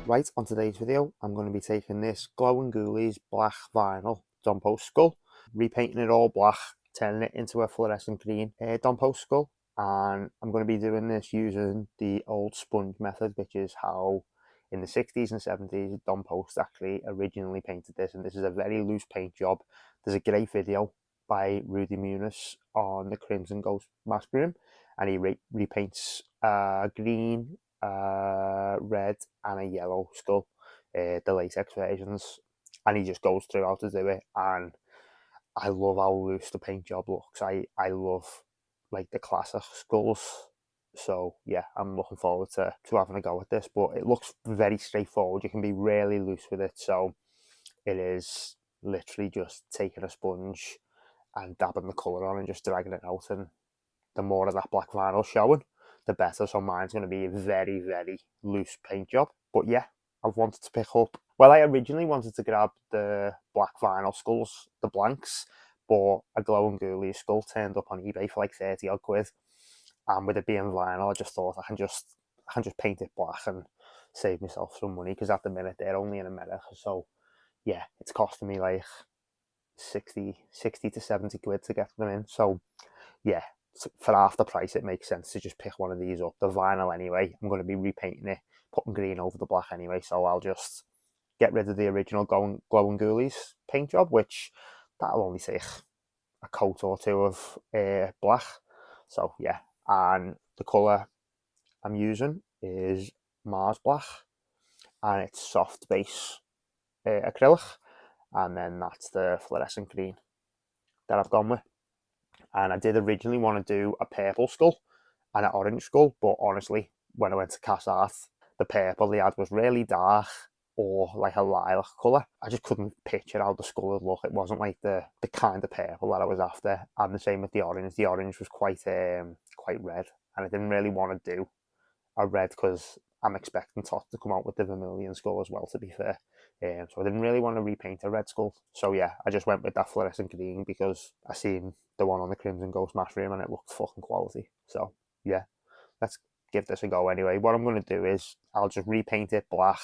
Right, on today's video, I'm going to be taking this Glow and Ghoulies black vinyl Don Post skull, repainting it all black, turning it into a fluorescent green Don Post skull, and I'm going to be doing this using the old sponge method, which is how in the 60s and 70s Don Post actually originally painted this, and this is a very loose paint job. There's a great video by Rudy Muniz on the Crimson Ghost mask room, and he repaints green, red and a yellow skull, the latex versions, and he just goes through how to do it. And I love how loose the paint job looks. I love like the classic skulls, so yeah, I'm looking forward to having a go at this. But it looks very straightforward. You can be really loose with it, so it is literally just taking a sponge and dabbing the colour on and just dragging it out, and the more of that black vinyl showing, the better. So mine's going to be a very, very loose paint job. But yeah, I've wanted to pick up, well, I originally wanted to grab the black vinyl skulls, the blanks, but a Glow and Ghoulies skull turned up on eBay for like 30 odd quid. And with it being vinyl, I just thought I can just paint it black and save myself some money, because at the minute they're only in America. So yeah, it's costing me like 60 to 70 quid to get them in. So yeah, for half the price, it makes sense to just pick one of these up. The vinyl anyway, I'm going to be repainting it, putting green over the black anyway, so I'll just get rid of the original Glow and Ghoulies paint job, which that'll only take a coat or two of black. So yeah, and the colour I'm using is Mars Black, and it's soft base acrylic, and then that's the fluorescent green that I've gone with. And I did originally want to do a purple skull and an orange skull, but honestly, when I went to Cass Art, the purple they had was really dark or like a lilac colour. I just couldn't picture how the skull would look. It wasn't like the kind of purple that I was after. And the same with the orange. The orange was quite red, and I didn't really want to do a red because I'm expecting Todd to come out with the vermilion skull as well, to be fair. So I didn't really want to repaint a red skull. So yeah, I just went with that fluorescent green because I seen the one on the Crimson Ghost mask room and it looked fucking quality. So yeah, let's give this a go anyway. What I'm going to do is I'll just repaint it black,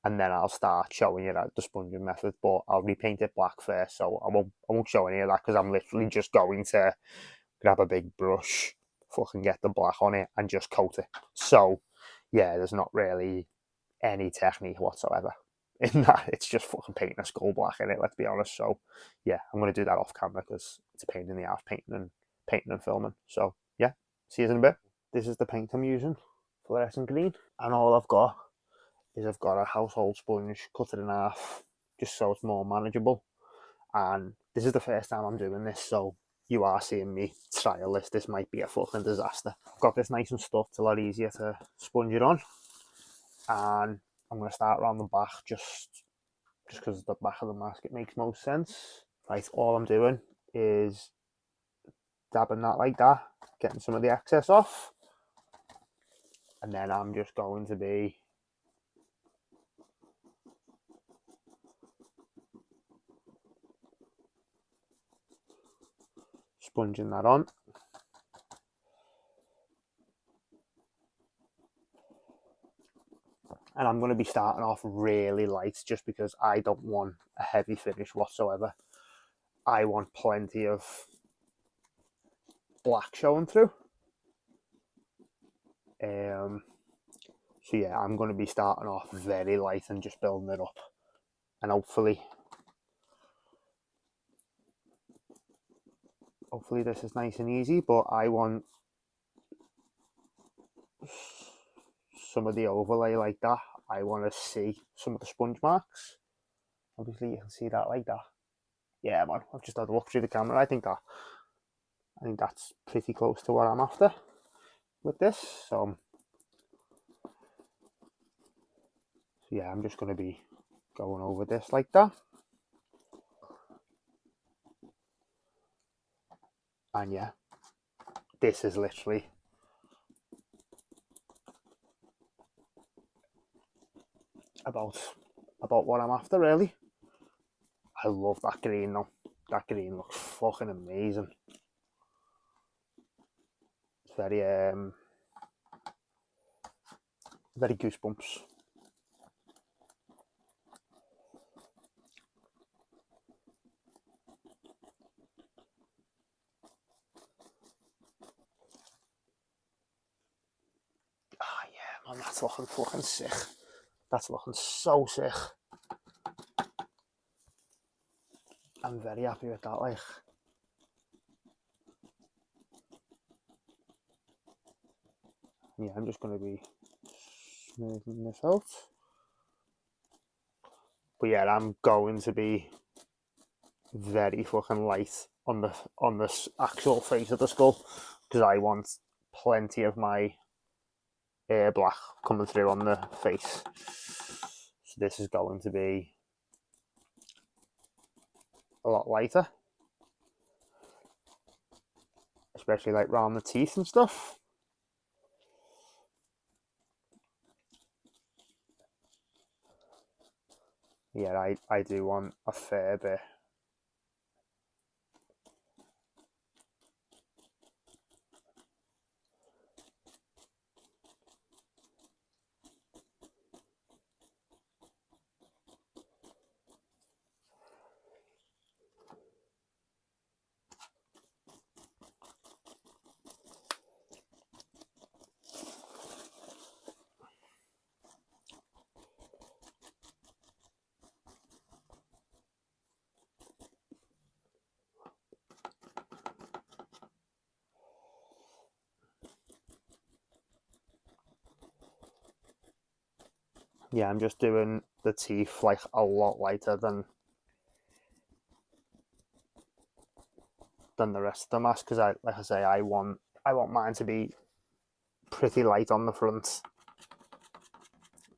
and then I'll start showing you the sponging method. But I'll repaint it black first, so I won't show any of that because I'm literally just going to grab a big brush, fucking get the black on it and just coat it. So yeah, there's not really any technique whatsoever in that. It's just fucking painting a skull black in it, let's be honest. So yeah, I'm going to do that off camera because it's a pain in the ass painting and filming. So yeah, see you in a bit. This is the paint I'm using, fluorescent green, and all I've got is I've got a household sponge, cut it in half just so it's more manageable. And this is the first time I'm doing this, so you are seeing me trial this. This might be a fucking disaster. I've got this nice and stuffed, a lot easier to sponge it on, and I'm going to start around the back just because the back of the mask, it makes most sense. Right, all I'm doing is dabbing that like that, getting some of the excess off, and then I'm just going to be sponging that on. And I'm going to be starting off really light just because I don't want a heavy finish whatsoever. I want plenty of black showing through. So yeah, I'm going to be starting off very light and just building it up. And hopefully this is nice and easy, but I want some of the overlay like that. I want to see some of the sponge marks. Obviously you can see that like that. Yeah man, I've just had a look through the camera. I think that's pretty close to what I'm after with this. So yeah, I'm just going to be going over this like that. And yeah, this is literally about what I'm after, really. I love that green though. That green looks fucking amazing. It's very very goosebumps. And that's looking fucking sick. That's looking so sick. I'm very happy with that, like. Yeah, I'm just going to be smoothing this out. But yeah, I'm going to be very fucking light on the actual face of the skull, because I want plenty of my black coming through on the face. So this is going to be a lot lighter, especially like around the teeth and stuff. Yeah, I do want a fair bit. Yeah, I'm just doing the teeth like a lot lighter than the rest of the mask, because like I say, I want mine to be pretty light on the front,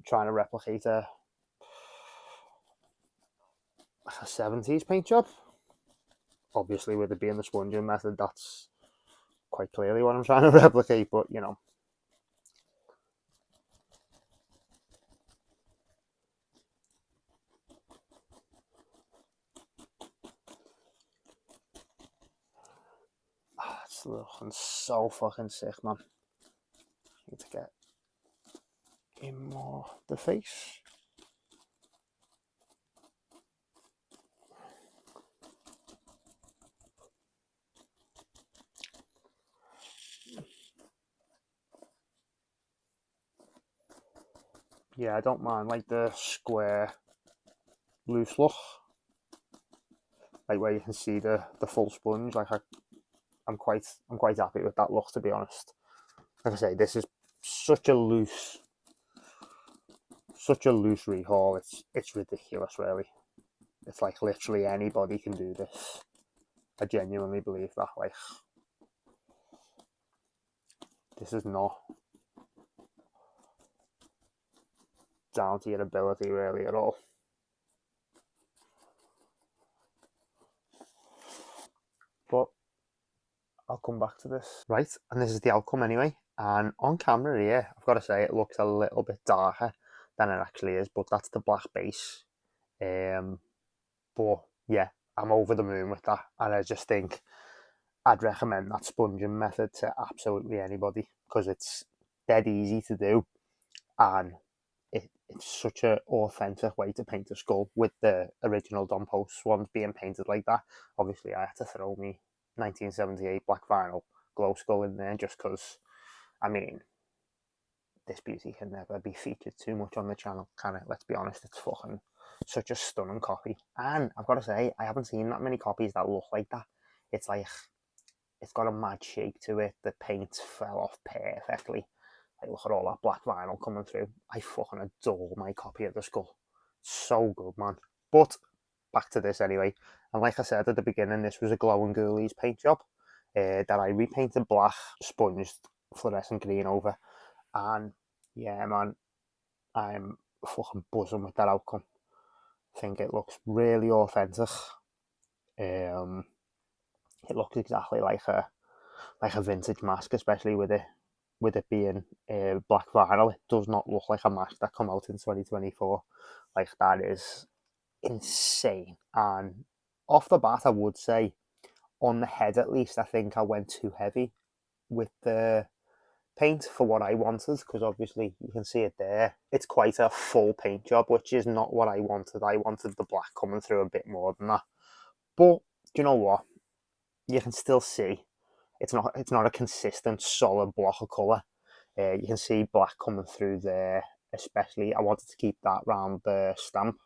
trying to replicate a 70s paint job. Obviously, with it being the sponging method, that's quite clearly what I'm trying to replicate, but you know. It's looking so fucking sick, man. Need to get in more the face. Yeah, I don't mind like the square loose look, like where you can see the full sponge. Like I'm quite happy with that look, to be honest. Like I say, this is such a loose rehaul. It's ridiculous, really. It's like literally anybody can do this. I genuinely believe that. Like, this is not down to your ability really at all. But I'll come back to this. Right, and this is the outcome anyway. And on camera here, I've got to say it looks a little bit darker than it actually is, but that's the black base. But yeah, I'm over the moon with that, and I just think I'd recommend that sponging method to absolutely anybody, because it's dead easy to do, and it's such an authentic way to paint a skull, with the original Don Post ones being painted like that. Obviously, I had to throw me 1978 black vinyl glow skull in there, just because, I mean, this beauty can never be featured too much on the channel, can it? Let's be honest, it's fucking such a stunning copy. And I've got to say, I haven't seen that many copies that look like that. It's like, it's got a mad shape to it. The paint fell off perfectly. Like, look at all that black vinyl coming through. I fucking adore my copy of the skull. So good, man. But back to this anyway. And like I said at the beginning, this was a Glow and Ghoulies paint job that I repainted black, sponged fluorescent green over. And yeah, man, I'm fucking buzzing with that outcome. I think it looks really authentic. Um, it looks exactly like a vintage mask, especially with it being black vinyl. It does not look like a mask that come out in 2024. Like, that is insane. And off the bat, I would say, on the head at least, I think I went too heavy with the paint for what I wanted, because obviously you can see it there. It's quite a full paint job, which is not what I wanted. I wanted the black coming through a bit more than that. But do you know what? You can still see it's not a consistent solid block of colour. You can see black coming through there, especially I wanted to keep that round the stamp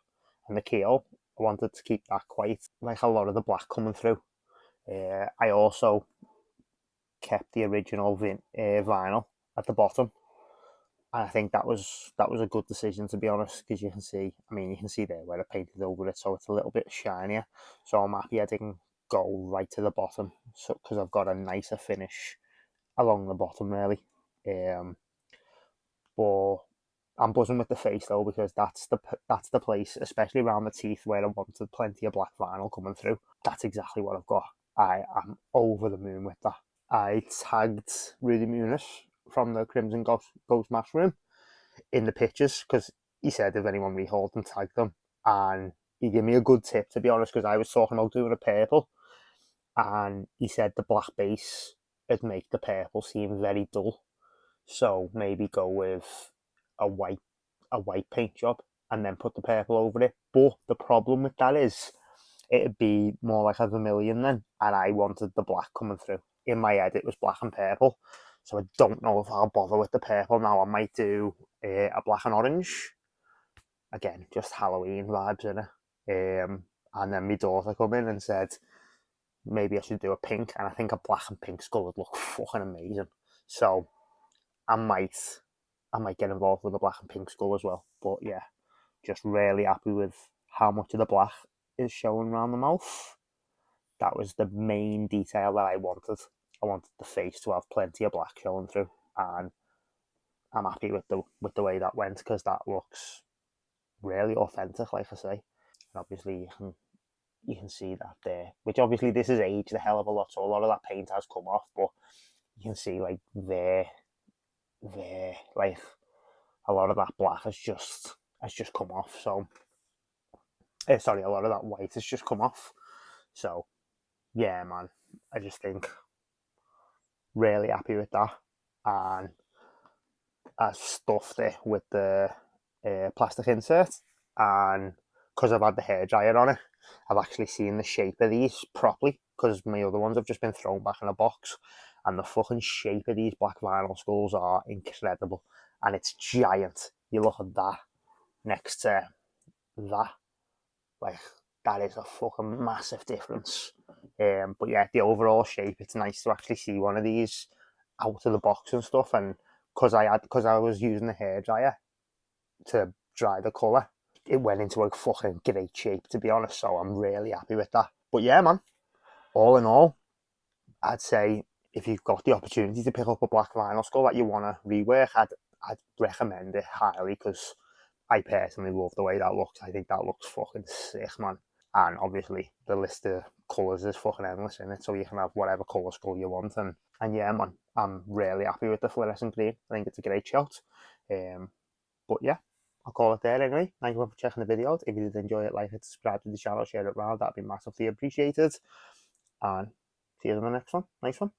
and the keel. I wanted to keep that quite like a lot of the black coming through. I also kept the original vinyl at the bottom, and I think that was a good decision, to be honest, because you can see, I mean, you can see there where I painted over it, so it's a little bit shinier. So I'm happy I didn't go right to the bottom, so because I've got a nicer finish along the bottom really. But I'm buzzing with the face though, because that's the place, especially around the teeth, where I wanted plenty of black vinyl coming through. That's exactly what I've got. I am over the moon with that. I tagged Rudy Muniz from the Crimson Ghost Mask Room in the pictures, because he said if anyone rehauled them, tag them. And he gave me a good tip, to be honest, because I was talking about doing a purple, and he said the black base would make the purple seem very dull. So maybe go with a white paint job and then put the purple over it. But the problem with that is it'd be more like a vermilion then, and I wanted the black coming through. In my head, it was black and purple, so I don't know if I'll bother with the purple now. I might do a black and orange. Again, just Halloween vibes in it. And then my daughter come in and said maybe I should do a pink, and I think a black and pink skull would look fucking amazing. So I might get involved with the black and pink skull as well. But yeah, just really happy with how much of the black is showing around the mouth. That was the main detail that I wanted. I wanted the face to have plenty of black showing through, and I'm happy with the way that went, because that looks really authentic, like I say. And obviously you can see that there, which obviously this has aged a hell of a lot, so a lot of that paint has come off, but you can see like there, like a lot of that black has just come off. So sorry, a lot of that white has just come off. So yeah, man, I just think really happy with that. And I stuffed it with the plastic insert, and because I've had the hairdryer on it, I've actually seen the shape of these properly, because my other ones have just been thrown back in a box, and the fucking shape of these black vinyl skulls are incredible, and it's giant. You look at that next to that, like, that is a fucking massive difference. But yeah, the overall shape, it's nice to actually see one of these out of the box and stuff. And because I was using the hairdryer to dry the colour, it went into a fucking great shape, to be honest. So I'm really happy with that. But yeah, man, all in all, I'd say if you've got the opportunity to pick up a black vinyl skull that you want to rework, I'd recommend it highly, because I personally love the way that looks. I think that looks fucking sick, man. And obviously the list of colours is fucking endless in it, so you can have whatever colour skull you want. And yeah, man, I'm really happy with the fluorescent green. I think it's a great shot. But yeah, I'll call it there anyway. Thank you for checking the video out. If you did enjoy it, like it, subscribe to the channel, share it around. That'd be massively appreciated. And see you in the next one. Nice one.